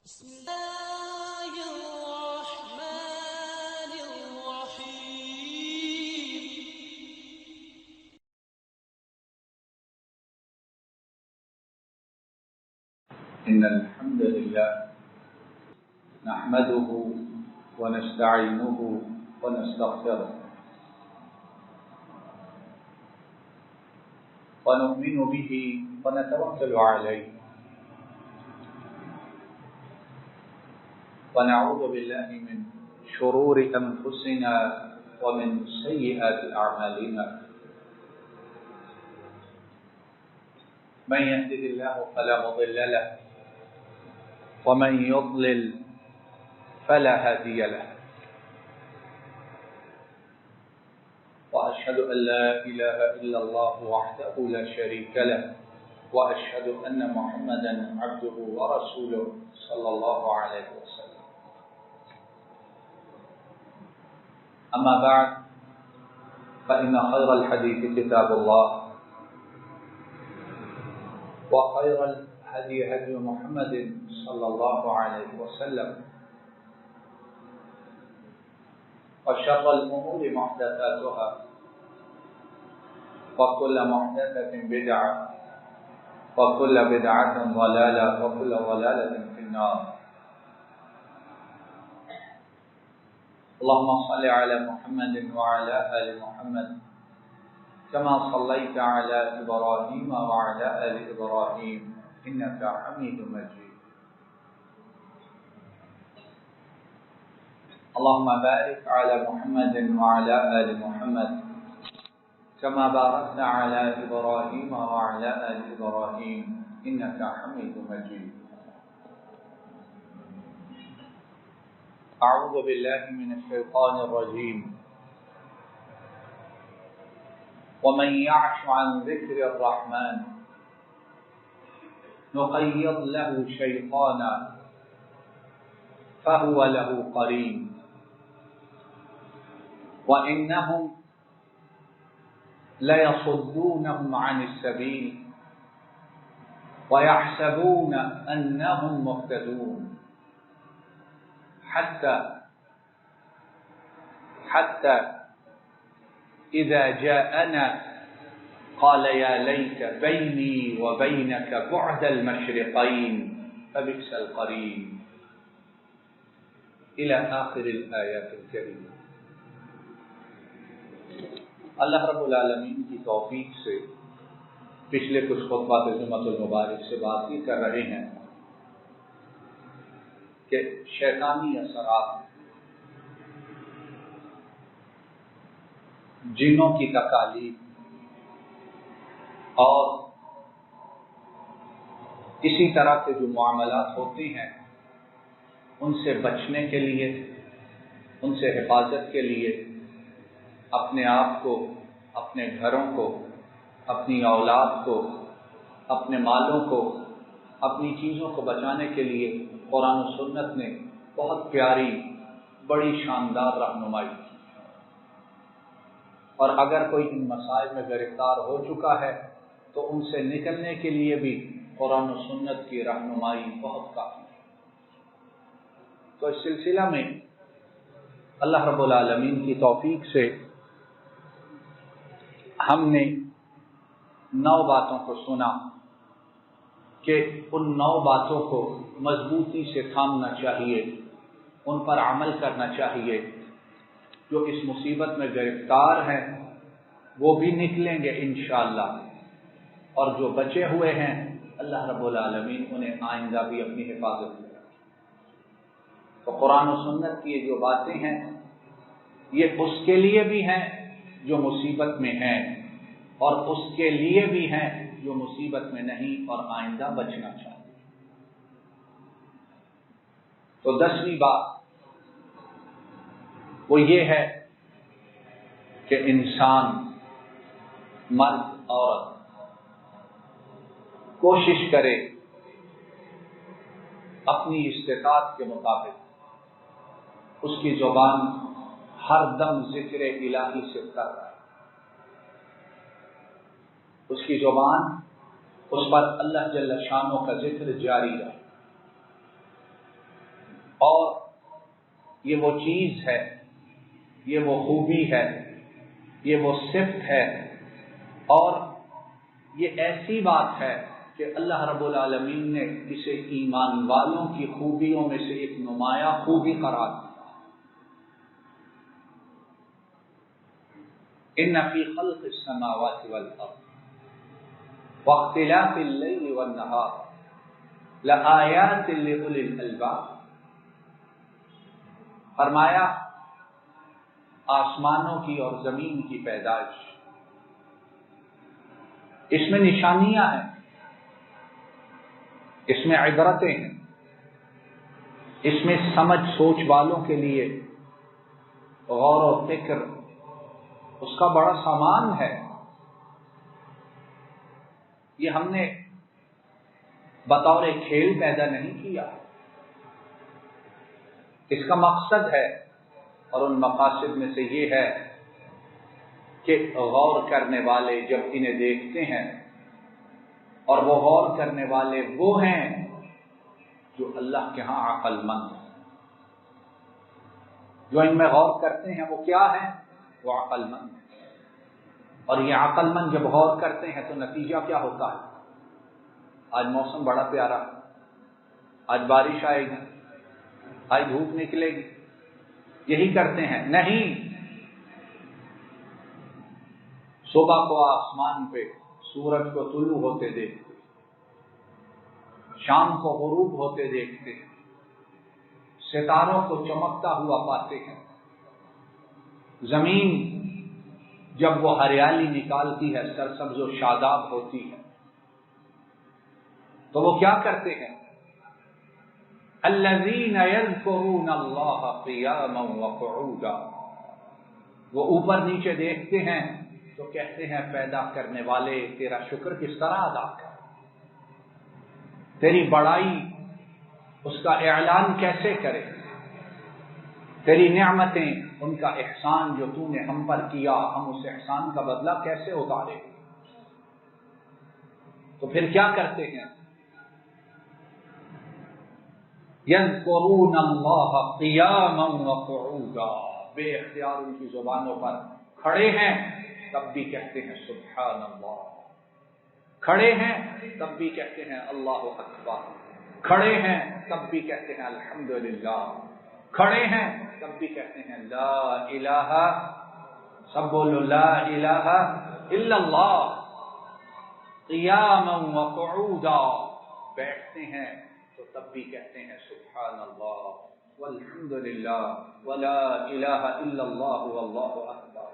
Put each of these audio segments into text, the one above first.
بسم الله الرحمن الرحيم. إن الحمد لله نحمده ونستعينه ونستغفره ونؤمن به ونتوكل عليه ونعوذ بالله من شرور أنفسنا ومن سيئات أعمالنا. من يهده الله فلا مضل له ومن يضلل فلا هادي له. وأشهد أن لا إله إلا الله وحده لا شريك له وأشهد أن محمدا عبده ورسوله صلى الله عليه وسلم. أما بعد فإن خير الحديث كتاب الله وخير الهدي هدي محمد صلى الله عليه وسلم وشر الأمور محدثاتها وكل محدثة بدعة وكل بدعة ضلالة وكل ضلالة في النار. اللهم صل على محمد وعلى آل محمد كما صليت على إبراهيم وعلى آل إبراهيم إنك حميد مجيد. اللهم بارك على محمد وعلى آل محمد كما باركت على إبراهيم وعلى آل إبراهيم إنك حميد مجيد. أعوذ بالله من الشيطان الرجيم. ومن يعش عن ذكر الرحمن نقيض له شيطانا فهو له قرين وإنهم ليصدونهم عن السبيل ويحسبون أنهم مهتدون حتى إذا جاءنا قال يا ليت بيني وبينك بعد المشرقين فبئس القرين إلى آخر الآيات الكريمة. اللہ رب العالمین کی توفیق سے پچھلے کچھ خطبات جمعۃ المبارک سے بات یہ کر رہے ہیں کہ شیطانی اثرات، جنوں کی تکالیف اور اسی طرح کے جو معاملات ہوتے ہیں ان سے بچنے کے لیے، ان سے حفاظت کے لیے اپنے آپ کو، اپنے گھروں کو، اپنی اولاد کو، اپنے مالوں کو، اپنی چیزوں کو بچانے کے لیے قرآن و سنت نے بہت پیاری، بڑی شاندار رہنمائی کی. اور اگر کوئی ان مسائل میں گرفتار ہو چکا ہے تو ان سے نکلنے کے لیے بھی قرآن و سنت کی رہنمائی بہت کافی ہے. تو اس سلسلہ میں اللہ رب العالمین کی توفیق سے ہم نے 9 باتوں کو سنا کہ ان 9 باتوں کو مضبوطی سے تھامنا چاہیے، ان پر عمل کرنا چاہیے. جو اس مصیبت میں گرفتار ہیں وہ بھی نکلیں گے انشاءاللہ، اور جو بچے ہوئے ہیں اللہ رب العالمین انہیں آئندہ بھی اپنی حفاظت میں رکھیں. تو قرآن و سنت کی یہ جو باتیں ہیں یہ اس کے لیے بھی ہیں جو مصیبت میں ہیں، اور اس کے لیے بھی ہیں جو مصیبت میں نہیں اور آئندہ بچنا چاہتے. تو 10ویں بات وہ یہ ہے کہ انسان، مرد عورت کوشش کرے اپنی استطاعت کے مطابق اس کی زبان ہر دم ذکر الہی سے کر رہا ہے، اس کی زبان اس پر اللہ جل شانہ کا ذکر جاری رہے. اور یہ وہ چیز ہے، یہ وہ خوبی ہے، یہ وہ صفت ہے، اور یہ ایسی بات ہے کہ اللہ رب العالمین نے اسے ایمان والوں کی خوبیوں میں سے ایک نمایاں خوبی قرار دیا۔ ان فی خلق السماوات والارض واختلاف اللیل والنہار لآیات لأولی الالباب، فرمایا آسمانوں کی اور زمین کی پیدائش، اس میں نشانیاں ہیں، اس میں عبرتیں ہیں، اس میں سمجھ سوچ والوں کے لیے غور و فکر اس کا بڑا سامان ہے۔ یہ ہم نے بطور کھیل پیدا نہیں کیا، اس کا مقصد ہے، اور ان مقاصد میں سے یہ ہے کہ غور کرنے والے جب انہیں دیکھتے ہیں، اور وہ غور کرنے والے وہ ہیں جو اللہ کے ہاں عقل مند ہیں، جو ان میں غور کرتے ہیں وہ کیا ہیں؟ وہ عقل مند ہیں۔ اور یہ عقل مند جب غور کرتے ہیں تو نتیجہ کیا ہوتا ہے؟ آج موسم بڑا پیارا، آج بارش آئے گی، آج دھوپ نکلے گی، یہی کرتے ہیں؟ نہیں، صبح کو آسمان پہ سورج کو طلوع ہوتے دیکھتے، شام کو غروب ہوتے دیکھتے ہیں، ستاروں کو چمکتا ہوا پاتے ہیں، زمین جب وہ ہریالی نکالتی ہے، سرسبز و شاداب ہوتی ہے، تو وہ کیا کرتے ہیں؟ الذین یذکرون اللہ قیاما وقعودا، وہ اوپر نیچے دیکھتے ہیں تو کہتے ہیں پیدا کرنے والے تیرا شکر کس طرح ادا کر، تیری بڑائی اس کا اعلان کیسے کرے، تیری نعمتیں ان کا احسان جو تو نے ہم پر کیا، ہم اس احسان کا بدلہ کیسے اتارے۔ تو پھر کیا کرتے ہیں؟ یذکرون اللہ قیاما وقعودا، بے اختیار ان کی زبانوں پر کھڑے ہیں تب بھی کہتے ہیں سبحان اللہ، کھڑے ہیں تب بھی کہتے ہیں اللہ اکبر، کھڑے ہیں تب بھی کہتے ہیں الحمدللہ، کھڑے ہیں تب بھی کہتے ہیں لا الہ، سب بولو لا الہ الا اللہ، قیاما وقعودا، بیٹھتے ہیں تو تب بھی کہتے ہیں سبحان اللہ والحمدللہ ولا الہ الا اللہ واللہ اکبر،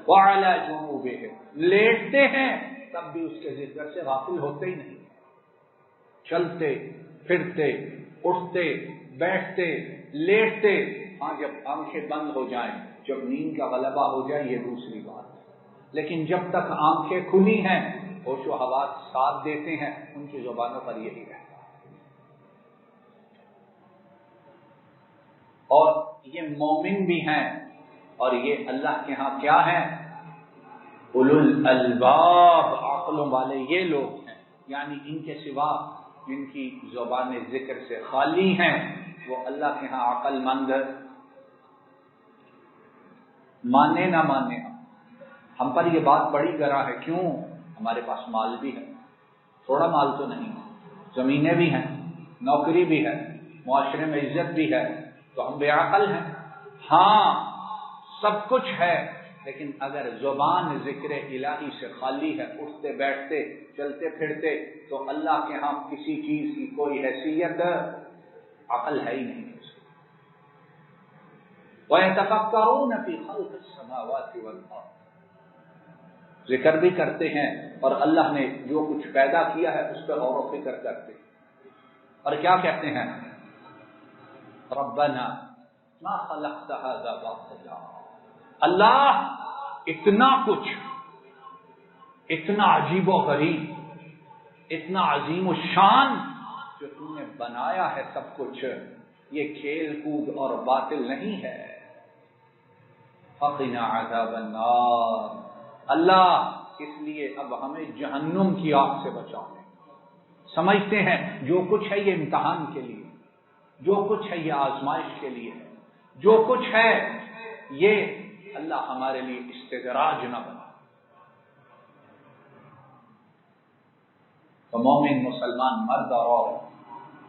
وعلی جنوبہم، لیٹتے ہیں تب بھی اس کے ذکر سے غافل ہوتے ہی نہیں، چلتے پھرتے اٹھتے بیٹھتے لیٹتے، ہاں جب آنکھیں بند ہو جائیں، جب نیند کا غلبہ ہو جائے یہ دوسری بات ہے، لیکن جب تک آنکھیں کھلی ہیں ہوش و حواس ساتھ دیتے ہیں، ان کی زبانوں پر یہی رہتا ہے۔ اور یہ مومن بھی ہیں، اور یہ اللہ کے ہاں کیا ہیں؟ اولو الالباب، عقلوں والے یہ لوگ ہیں، یعنی ان کے سوا جن کی زبانیں ذکر سے خالی ہیں وہ اللہ کے ہاں عقل مند، مانے نہ مانے ہم پر یہ بات بڑی گراں ہے، کیوں؟ ہمارے پاس مال بھی ہے، تھوڑا مال تو نہیں، زمینیں بھی ہیں، نوکری بھی ہے، معاشرے میں عزت بھی ہے، تو ہم بے عقل ہیں؟ ہاں سب کچھ ہے، لیکن اگر زبان ذکر الہی سے خالی ہے، اٹھتے بیٹھتے چلتے پھرتے، تو اللہ کے ہاں کسی چیز کی کوئی حیثیت، عقل ہے ہی نہیں۔ وَيَتَفَكَّرُونَ فِي خَلْقِ السَّمَاوَاتِ وَالْأَرْضِ، ذکر بھی کرتے ہیں اور اللہ نے جو کچھ پیدا کیا ہے اس پہ غور و فکر کرتے ہیں، اور کیا کہتے ہیں؟ ربنا ما خلقت هذا باطلا، اللہ اتنا کچھ، اتنا عجیب و غریب، اتنا عظیم الشان جو تم نے بنایا ہے سب کچھ، یہ کھیل کود اور باطل نہیں ہے۔ فقنا عذاب النار، اللہ اس لیے اب ہمیں جہنم کی آگ سے بچاؤ۔ سمجھتے ہیں جو کچھ ہے یہ امتحان کے لیے، جو کچھ ہے یہ آزمائش کے لیے ہے، جو کچھ ہے یہ اللہ ہمارے لیے استدراج نہ بنا۔ تو مومن مسلمان مرد اور عورت،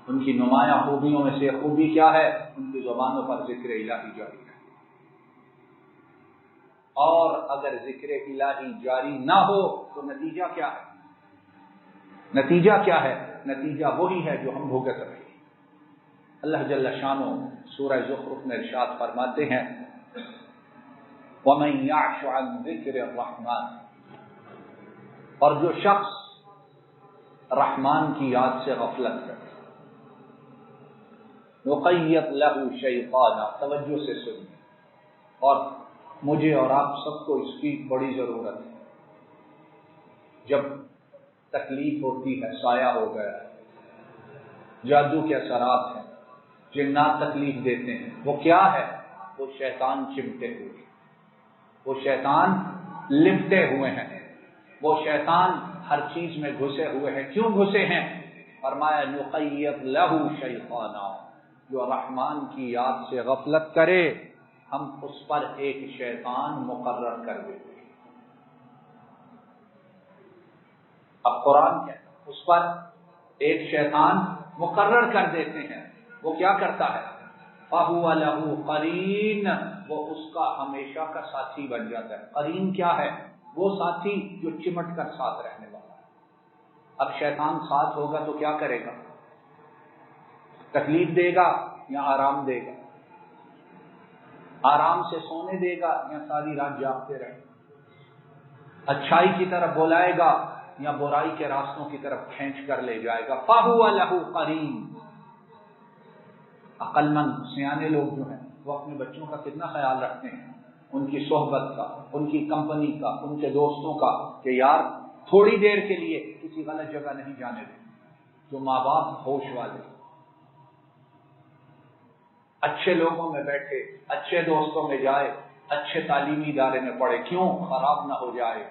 ان کی نمایاں خوبیوں میں سے خوبی کیا ہے؟ ان کی زبانوں پر ذکر الہی جاری ہے، اور اگر ذکر الہی جاری نہ ہو تو نتیجہ کیا ہے؟ نتیجہ کیا ہے؟ نتیجہ وہی ہے جو ہم بھوگت رہے ہیں۔ اللہ جل شانہ سورہ زخرف میں ارشاد فرماتے ہیں وَمَن يَعْشُ عَن ذِكْرِ الرَّحْمَنِ، اور جو شخص رحمان کی یاد سے غفلت کرے، نُقَيِّضْ لَهُ شَيْطَانًا، توجہ سے سنیں، اور مجھے اور آپ سب کو اس کی بڑی ضرورت ہے۔ جب تکلیف ہوتی ہے، سایہ ہو گیا، جادو کے اثرات ہیں، جنات تکلیف دیتے ہیں، وہ کیا ہے؟ وہ شیطان چمٹے ہوئے، وہ شیطان لپٹے ہوئے ہیں، وہ شیطان ہر چیز میں گھسے ہوئے ہیں۔ کیوں گھسے ہیں؟ فرمایا نقیض لہ شیطانا، جو رحمان کی یاد سے غفلت کرے ہم اس پر ایک شیطان مقرر کر دیتے ہیں۔ اب قرآن کیا ہے؟ اس پر ایک شیطان مقرر کر دیتے ہیں۔ وہ کیا کرتا ہے؟ فَهُوَ لَهُ قَرِينٌ، وہ اس کا ہمیشہ کا ساتھی بن جاتا ہے۔ قرین کیا ہے؟ وہ ساتھی جو چمٹ کر ساتھ رہنے والا ہے۔ اب شیطان ساتھ ہوگا تو کیا کرے گا؟ تکلیف دے گا یا آرام دے گا؟ آرام سے سونے دے گا یا ساری رات جاگتے رہے گا؟ اچھائی کی طرف بلائے گا یا برائی کے راستوں کی طرف کھینچ کر لے جائے گا؟ فَهُوَ لَهُ قَرِينٌ۔ عقل مند سیانے لوگ جو ہیں وہ اپنے بچوں کا کتنا خیال رکھتے ہیں، ان کی صحبت کا، ان کی کمپنی کا، ان کے دوستوں کا، کہ یار تھوڑی دیر کے لیے کسی غلط جگہ نہیں جانے دیں۔ جو ماں باپ ہوش والے اچھے لوگوں میں بیٹھے، اچھے دوستوں میں جائے، اچھے تعلیمی ادارے میں پڑھے، کیوں؟ خراب نہ ہو جائے۔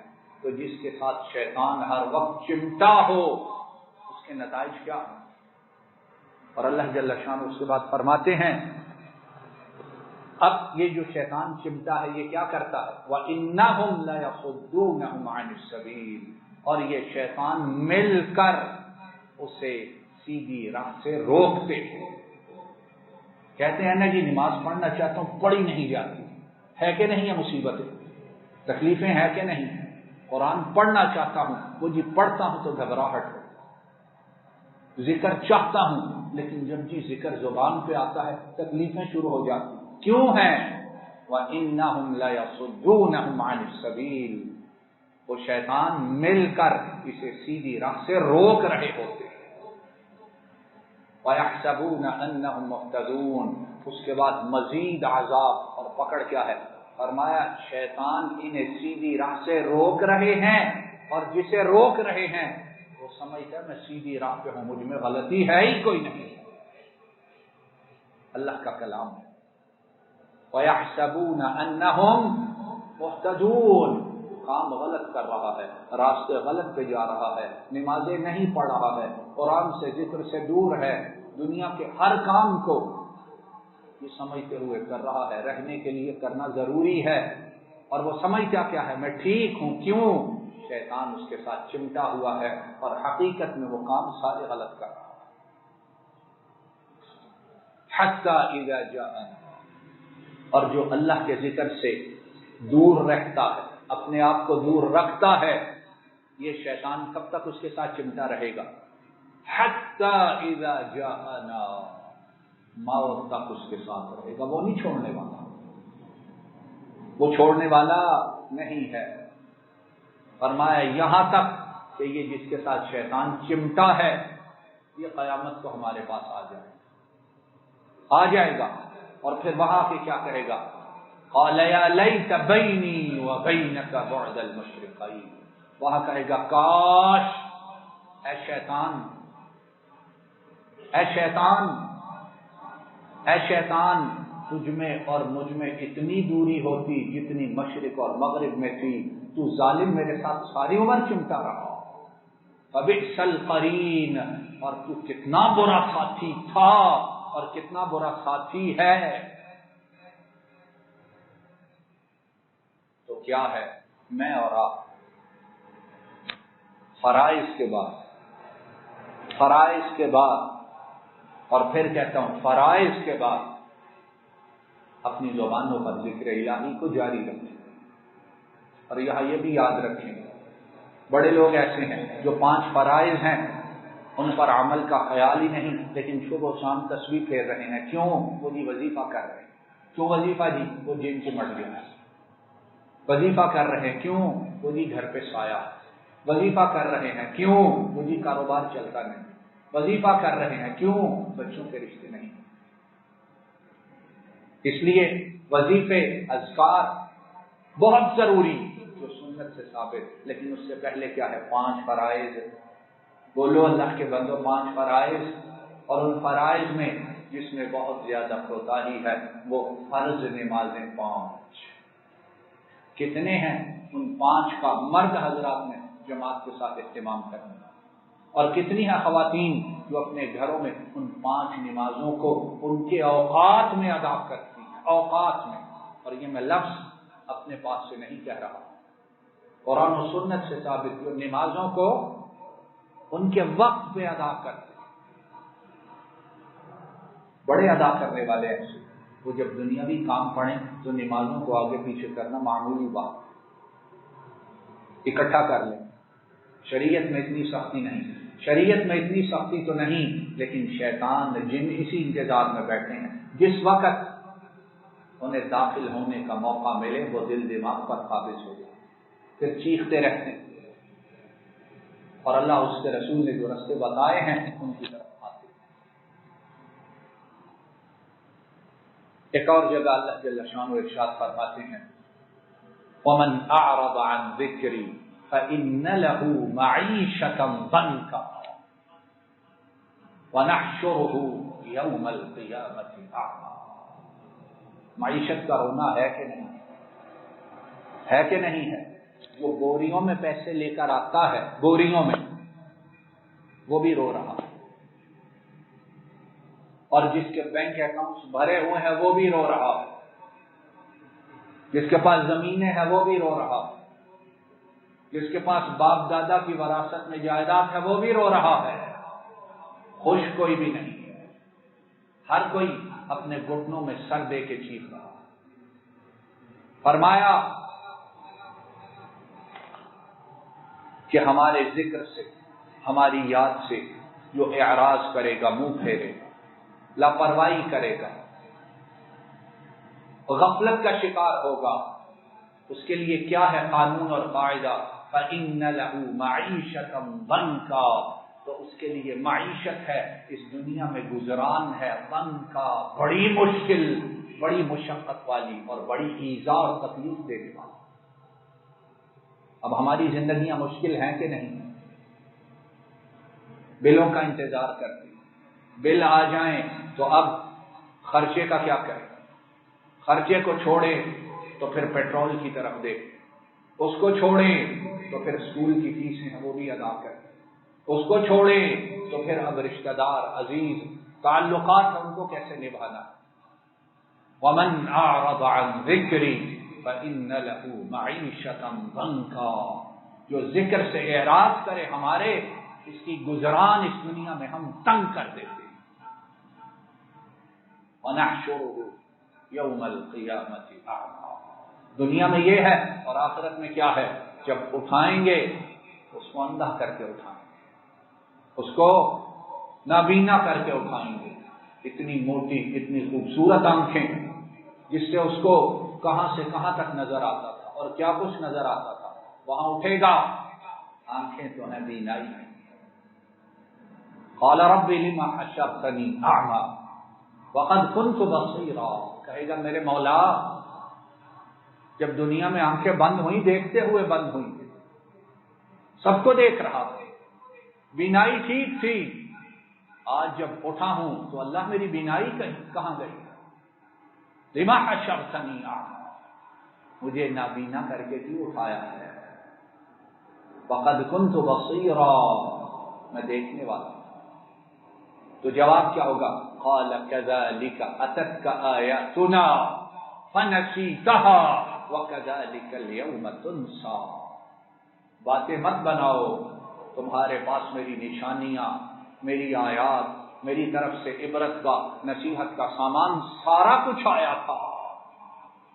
تو جس کے ساتھ شیطان ہر وقت چمٹا ہو اس کے نتائج کیا ہیں؟ اور اللہ جل شانہ اس کے بعد فرماتے ہیں اب یہ جو شیطان چمٹا ہے یہ کیا کرتا ہے؟ وَإِنَّهُمْ لَيَصُدُّونَهُمْ عَنِ السَّبِيلِ، اور یہ شیطان مل کر اسے سیدھی راہ سے روکتے ہیں۔ کہتے ہیں نا جی نماز پڑھنا چاہتا ہوں پڑھی نہیں جاتی، ہے کہ نہیں ہے مصیبتیں، تکلیفیں ہے کہ نہیں؟ قرآن پڑھنا چاہتا ہوں، وہ جی پڑھتا ہوں تو گھبراہٹ ہو، ذکر چاہتا ہوں لیکن جب جی ذکر زبان پہ آتا ہے تکلیفیں شروع ہو جاتی۔ کیوں ہیں؟ وَإِنَّهُمْ لَيَصُدُّونَهُمْ عَنِ السَّبِيلِ، وہ شیطان مل کر اسے سیدھی راہ سے روک رہے ہوتے ہیں۔ وَيَحْسَبُونَ أَنَّهُمْ مُهْتَدُونَ، اس کے بعد مزید عذاب اور پکڑ کیا ہے؟ فرمایا شیطان انہیں سیدھی راہ سے روک رہے ہیں، اور جسے روک رہے ہیں وہ سمجھتا ہے میں سیدھی راہ پہ ہوں، مجھ میں غلطی ہے ہی کوئی نہیں۔ اللہ کا کلام ہے وَيَحْسَبُونَ أَنَّهُمْ مُهْتَدُونَ، کام غلط کر رہا ہے، راستے غلط پہ جا رہا ہے، نمازیں نہیں پڑھ رہا ہے، قرآن سے ذکر سے دور ہے، دنیا کے ہر کام کو یہ سمجھتے ہوئے کر رہا ہے رہنے کے لیے کرنا ضروری ہے، اور وہ سمجھتا کیا ہے؟ میں ٹھیک ہوں۔ کیوں؟ شیطان اس کے ساتھ چمٹا ہوا ہے اور حقیقت میں وہ کام سارے غلط کر رہا ہے۔ حتی اذا جاءنا، اور جو اللہ کے ذکر سے دور رہتا ہے، اپنے آپ کو دور رکھتا ہے، یہ شیطان کب تک اس کے ساتھ چمٹا رہے گا؟ حتی اذا جاءنا، موت تک اس کے ساتھ رہے گا، وہ نہیں چھوڑنے والا، وہ چھوڑنے والا نہیں ہے۔ فرمایا یہاں تک کہ یہ جس کے ساتھ شیطان چمٹا ہے یہ قیامت کو ہمارے پاس آ جائے گا، اور پھر وہاں کے کیا کہے گا؟ قال یا لیت بینی وبینک بعد المشرقین، وہاں کہے گا کاش اے شیطان، اے شیطان، اے شیطان، تجھ میں اور مجھ میں اتنی دوری ہوتی جتنی مشرق اور مغرب میں تھی، تو ظالم میرے ساتھ ساری عمر چمٹا رہا، فبئس القرین، اور تو کتنا برا ساتھی تھا، اور کتنا برا ساتھی ہے. تو کیا ہے میں اور آپ فرائض کے بعد اور پھر کہتا ہوں فرائض کے بعد اپنی زبانوں پر ذکر الہی کو جاری رکھیں. اور یہاں یہ بھی یاد رکھیں بڑے لوگ ایسے ہیں جو 5 فرائض ہیں ان پر عمل کا خیال ہی نہیں، لیکن صبح و شام تسبیح پھیر رہے ہیں. کیوں؟ وہ جی وظیفہ کر رہے ہیں. کیوں وظیفہ جی؟ وہ جن کی مرضی ہے. وظیفہ کر رہے ہیں کیوں؟ وہ جی گھر پہ سایہ. وظیفہ کر رہے ہیں کیوں؟ وہ جی کاروبار چلتا نہیں. وظیفہ کر رہے ہیں کیوں؟ بچوں کے رشتے نہیں. اس لیے وظیفے اذکار بہت ضروری جو سنت سے ثابت، لیکن اس سے پہلے کیا ہے 5 فرائض. بولو اللہ کے بندو 5 فرائض. اور ان فرائض میں جس میں بہت زیادہ کوتاہی ہے وہ فرض نمازیں 5. کتنے ہیں؟ ان 5 کا مرد حضرات نے جماعت کے ساتھ اہتمام کرنا. اور کتنی ہیں خواتین جو اپنے گھروں میں ان 5 نمازوں کو ان کے اوقات میں ادا کرتی ہیں. اوقات میں. اور یہ میں لفظ اپنے پاس سے نہیں کہہ رہا، قرآن و سنت سے ثابت جو نمازوں کو ان کے وقت پہ ادا کرتے ہیں. بڑے ادا کرنے والے ایسے وہ جب دنیاوی کام پڑیں تو نمازوں کو آگے پیچھے کرنا معمولی بات، اکٹھا کر لیں. شریعت میں اتنی سختی نہیں، شریعت میں اتنی سختی تو نہیں، لیکن شیطان جن اسی انتظار میں بیٹھے ہیں جس وقت انہیں داخل ہونے کا موقع ملے وہ دل دماغ پر قابض ہو جائے، پھر چیختے رہتے ہیں اور اللہ اس کے رسول نے جو راستے بتائے ہیں ان کی طرف آتے ہیں. ایک اور جگہ اللہ جل شانہ ارشاد فرماتے ہیں وَمَنْ أَعْرَضَ عَنْ ذِكْرِي فَإِنَّ لَهُ مَعِيشَةً ضَنْكًا وَنَحْشُرُهُ يَوْمَ الْقِيَامَةِ أَعْمَى. معیشت کا رونا ہے کہ نہیں؟ ہے کہ نہیں ہے؟ وہ بوریوں میں پیسے لے کر آتا ہے، بوریوں میں، وہ بھی رو رہا ہے. اور جس کے بینک اکاؤنٹس بھرے ہوئے ہیں وہ بھی رو رہا ہے. جس کے پاس زمینیں ہیں وہ بھی رو رہا ہے. جس کے پاس باپ دادا کی وراثت میں جائیداد ہے وہ بھی رو رہا ہے. خوش کوئی بھی نہیں ہے. ہر کوئی اپنے گھٹنوں میں سر دے کے چیخ رہا. فرمایا کہ ہمارے ذکر سے، ہماری یاد سے جو اعراض کرے گا، منہ پھیرے گا، لاپرواہی کرے گا، غفلت کا شکار ہوگا، اس کے لیے کیا ہے قانون اور قاعدہ؟ فَإِنَّ لَهُ مَعِيشَةً ضَنْكًا. تو اس کے لیے معیشت ہے، اس دنیا میں گزران ہے ضنکا، بڑی مشکل، بڑی مشقت والی اور بڑی ایذا اور تکلیف دینے والی. اب ہماری زندگیاں مشکل ہیں کہ نہیں؟ بلوں کا انتظار کرتے ہیں، بل آ جائیں تو اب خرچے کا کیا کریں؟ خرچے کو چھوڑیں تو پھر پیٹرول کی طرف دیکھیں، اس کو چھوڑیں تو پھر اسکول کی فیسیں ہیں وہ بھی ادا کریں، اس کو چھوڑیں تو پھر اب رشتہ دار، عزیز، تعلقات ہیں ان کو کیسے نبھانا. وَمَنْ أَعْرَضَ عَنْ ذِكْرِي فَإِنَّ لَهُ مَعِيشَةً ضَنْكًا. جو ذکر سے اعراض کرے ہمارے، اس کی گزران اس دنیا میں ہم تنگ کر دیتے ہیں. وَنَحْشُرُهُ يَوْمَ الْقِيَامَةِ أَعْمَى. دنیا میں یہ ہے اور آخرت میں کیا ہے؟ جب اٹھائیں گے اس کو اندھا کر کے اٹھائیں گے، اس کو نابینا کر کے اٹھائیں گے. اتنی موٹی، اتنی خوبصورت آنکھیں جس سے اس کو کہاں سے کہاں تک نظر آتا تھا اور کیا کچھ نظر آتا تھا، وہاں اٹھے گا، آنکھیں تو ہیں بینائی نہیں. قال رب لم حشرتنی اعمی وقد كنت بصیرا. کہے گا میرے مولا جب دنیا میں آنکھیں بند ہوئیں، دیکھتے ہوئے بند ہوئیں، سب کو دیکھ رہا تھا، بینائی ٹھیک تھی، آج جب اٹھا ہوں تو اللہ میری بینائی کہاں گئی؟ لما حشرتنی اعمی، مجھے نابینا کر کے کیوں اٹھایا ہے؟ وقد كنت بصیرا، میں دیکھنے والا ہوں. تو جواب کیا ہوگا؟ قال كذلك أتتك آياتنا فنسيتها وكذلك اليوم تنسى. باتیں مت بناؤ، تمہارے پاس میری نشانیاں، میری آیات، میری طرف سے عبرت کا، نصیحت کا سامان سارا کچھ آیا تھا،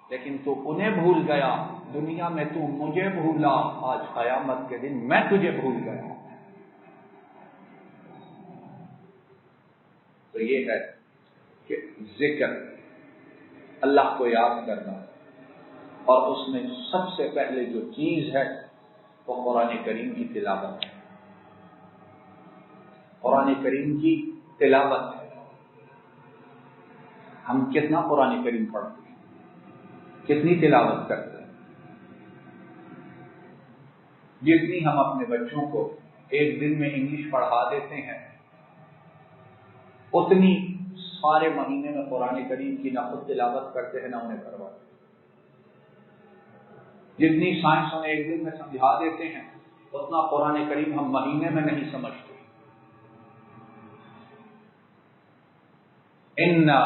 لیکن تو انہیں بھول گیا. دنیا میں تو مجھے بھولا، آج قیامت کے دن میں تجھے بھول گیا. تو یہ ہے کہ ذکر، اللہ کو یاد کرنا، اور اس میں سب سے پہلے جو چیز ہے وہ قرآن کریم کی تلاوت ہے. قرآن کریم کی تلاوت ہے. ہم کتنا قرآن کریم پڑھتے ہیں، کتنی تلاوت کرتے ہیں؟ جتنی ہم اپنے بچوں کو ایک دن میں انگلش پڑھا دیتے ہیں، اتنی سارے مہینے میں قرآن کریم کی نہ خود تلاوت کرتے ہیں نہ انہیں کرواتے. جتنی سائنس انہیں ایک دن میں سمجھا دیتے ہیں، اتنا قرآن کریم ہم مہینے میں نہیں سمجھتے. اِنَّا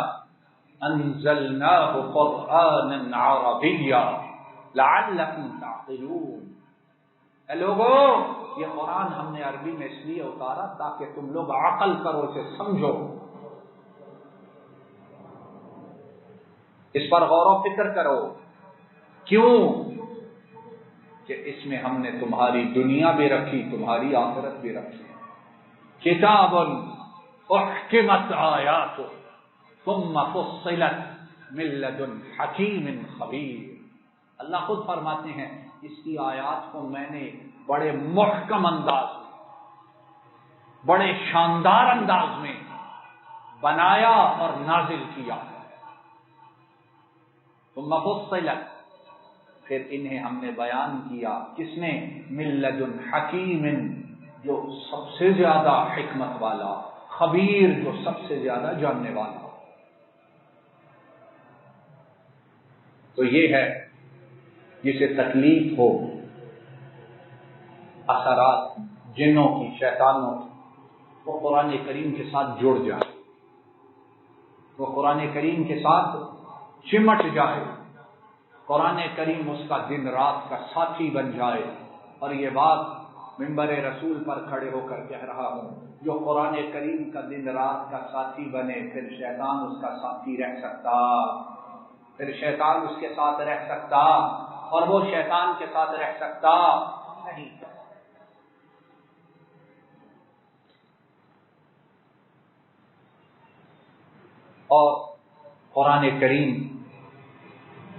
أَنزَلْنَاهُ قُرْآنًا عَرَبِيًّا لَعَلَّكُمْ تَعْقِلُونَ. اے لوگو، یہ قرآن ہم نے عربی میں اس لیے اتارا تاکہ تم لوگ عقل کرو، اسے سمجھو، اس پر غور و فکر کرو. کیوں؟ کہ اس میں ہم نے تمہاری دنیا بھی رکھی، تمہاری آخرت بھی رکھی. کتاب احکمت آیاتہ ثم فصلت من لدن حکیم خبیر. اللہ خود فرماتے ہیں اس کی آیات کو میں نے بڑے محکم انداز میں، بڑے شاندار انداز میں بنایا اور نازل کیا. ثم فصلت، پھر انہیں ہم نے بیان کیا. کس نے؟ من لدن حکیم، جو سب سے زیادہ حکمت والا، خبیر، جو سب سے زیادہ جاننے والا. تو یہ ہے جسے تکلیف ہو، اثرات جنوں کی، شیطانوں کی، وہ قرآن کریم کے ساتھ جڑ جائے، وہ قرآن کریم کے ساتھ چمٹ جائے، قرآن کریم اس کا دن رات کا ساتھی بن جائے. اور یہ بات منبر رسول پر کھڑے ہو کر کہہ رہا ہوں، جو قرآن کریم کا دن رات کا ساتھی بنے، پھر شیطان اس کا ساتھی رہ سکتا، پھر شیطان اس کے ساتھ رہ سکتا، اور وہ شیطان کے ساتھ رہ سکتا نہیں. اور قرآن کریم،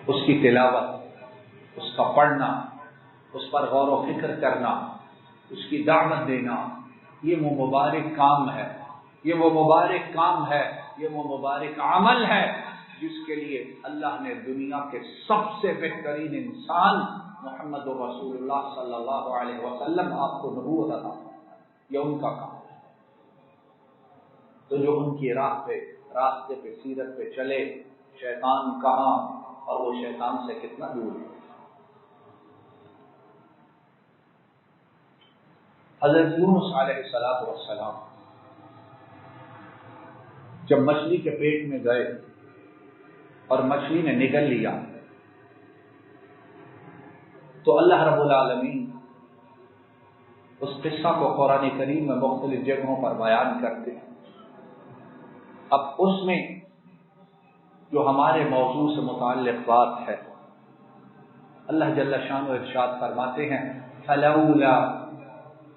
اس کی تلاوت، اس کا پڑھنا، اس پر غور و فکر کرنا، اس کی دعوت دینا، یہ وہ مبارک کام ہے، یہ وہ مبارک کام ہے، یہ وہ مبارک عمل ہے جس کے لیے اللہ نے دنیا کے سب سے بہترین انسان محمد رسول اللہ صلی اللہ علیہ وسلم آپ کو نبوت عطا فرمائی. یہ ان کا کام ہے. تو جو ان کی راستے پہ سیرت پہ چلے، شیطان کہاں اور وہ شیطان سے کتنا دور ہے. حضرت یونس علیہ السلام جب مچھلی کے پیٹ میں گئے اور مچھلی نے نگل لیا، تو اللہ رب العالمین اس قصہ کو قرآن کریم میں مختلف جگہوں پر بیان کرتے ہیں. اب اس میں جو ہمارے موضوع سے متعلق بات ہے، اللہ جل شانہ ارشاد فرماتے ہیں فلولا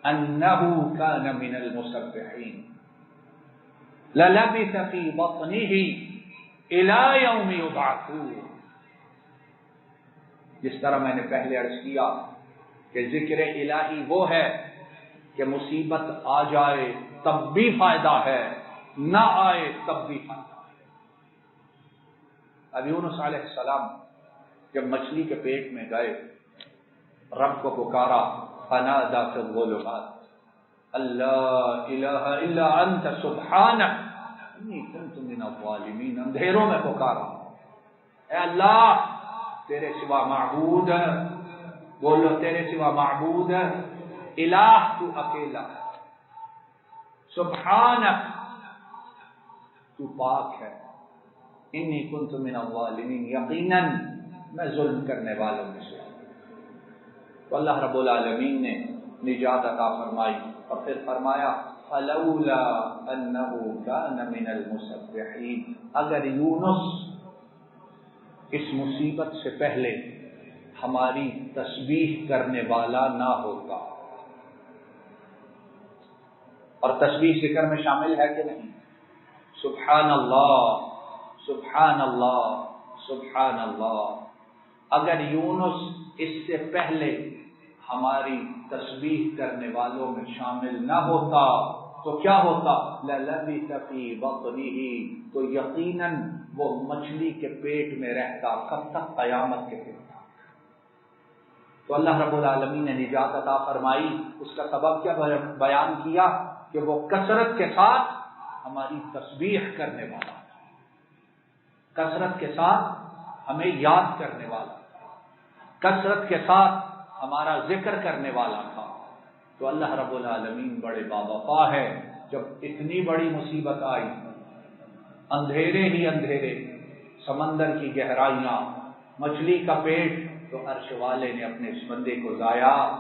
انه كان من المسبحين للبث في بطنه الى يوم يبعثون. جس طرح میں نے پہلے عرض کیا کہ ذکر الہی وہ ہے کہ مصیبت آ جائے تب بھی فائدہ ہے، نہ آئے تب بھی فائدہ ہے. اب یونس علیہ السلام جب مچھلی کے پیٹ میں گئے، رب کو پکارا، فنادى في الظلمات اللہ الہ الا انت سبحانک انی کنت من الظالمین. اندھیروں میں پکارا، اے اللہ تیرے سوا معبود ہے، بولو تیرے سوا معبود ہے، الہ تو اکیلا ہے، سبحانک تو پاک ہے، انی کنت من الظالمین، یقیناً میں ظلم کرنے والوں میں سے ہوں۔ تو اللہ رب العالمین نے نجات عطا فرمائی اور پھر فرمایا فلولا انہ کان من المسبحین، اگر یونس اس مصیبت سے پہلے ہماری تسبیح کرنے والا نہ ہوتا۔ اور تسبیح ذکر میں شامل ہے کہ نہیں؟ سبحان اللہ سبحان اللہ سبحان اللہ۔ اگر یونس اس سے پہلے ہماری تسبیح کرنے والوں میں شامل نہ ہوتا تو کیا ہوتا؟ لَلَبِثَ فِي بَطْنِهِ، تو یقیناً وہ مچھلی کے پیٹ میں رہتا، کب تک؟ قیامت کے دن تک۔ تو اللہ رب العالمین نے نجات عطا فرمائی، اس کا سبب کیا بیان کیا؟ کہ وہ کثرت کے ساتھ ہماری تسبیح کرنے والا، کثرت کے ساتھ ہمیں یاد کرنے والا، کثرت کے ساتھ ہمارا ذکر کرنے والا تھا۔ تو اللہ رب العالمین بڑے باوفا ہے، جب اتنی بڑی مصیبت آئی، اندھیرے ہی اندھیرے، سمندر کی گہرائیاں، مچھلی کا پیٹ، تو عرش والے نے اپنے اس بندے کو ضائع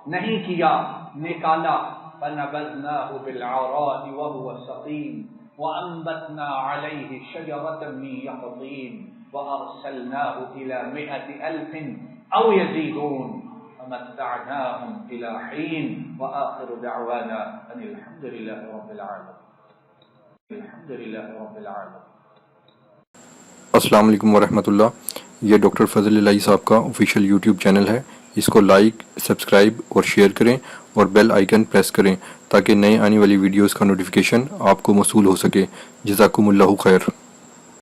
نہیں کیا، نکالا۔ فَنَبَذْنَاهُ بِالْعَرَاءِ وَهُوَ سَقِيمٌ وَأَنبَتْنَا عَلَيْهِ شَجَرَةً مِّن يَقْطِينٍ وَأَرْسَلْنَاهُ إِلَى 100,000 أَوْ يَزِيدُونَ فَمَتَّعْنَاهُمْ إِلَى حِينٍ وَآخِرُ دَعْوَانَا أَنِ الْحَمْدُ لِلَّهِ رَبِّ الْعَالَمِينَ۔ الحمد للہ رب العالمین۔ السلام علیکم ورحمۃ اللہ۔ یہ ڈاکٹر فضل الہی صاحب کا آفیشیل یوٹیوب چینل ہے، اس کو لائک، سبسکرائب اور شیئر کریں اور بیل آئیکن پریس کریں تاکہ نئے آنے والی ویڈیوز کا نوٹیفیکیشن آپ کو موصول ہو سکے۔ جزاکم اللہ خیر۔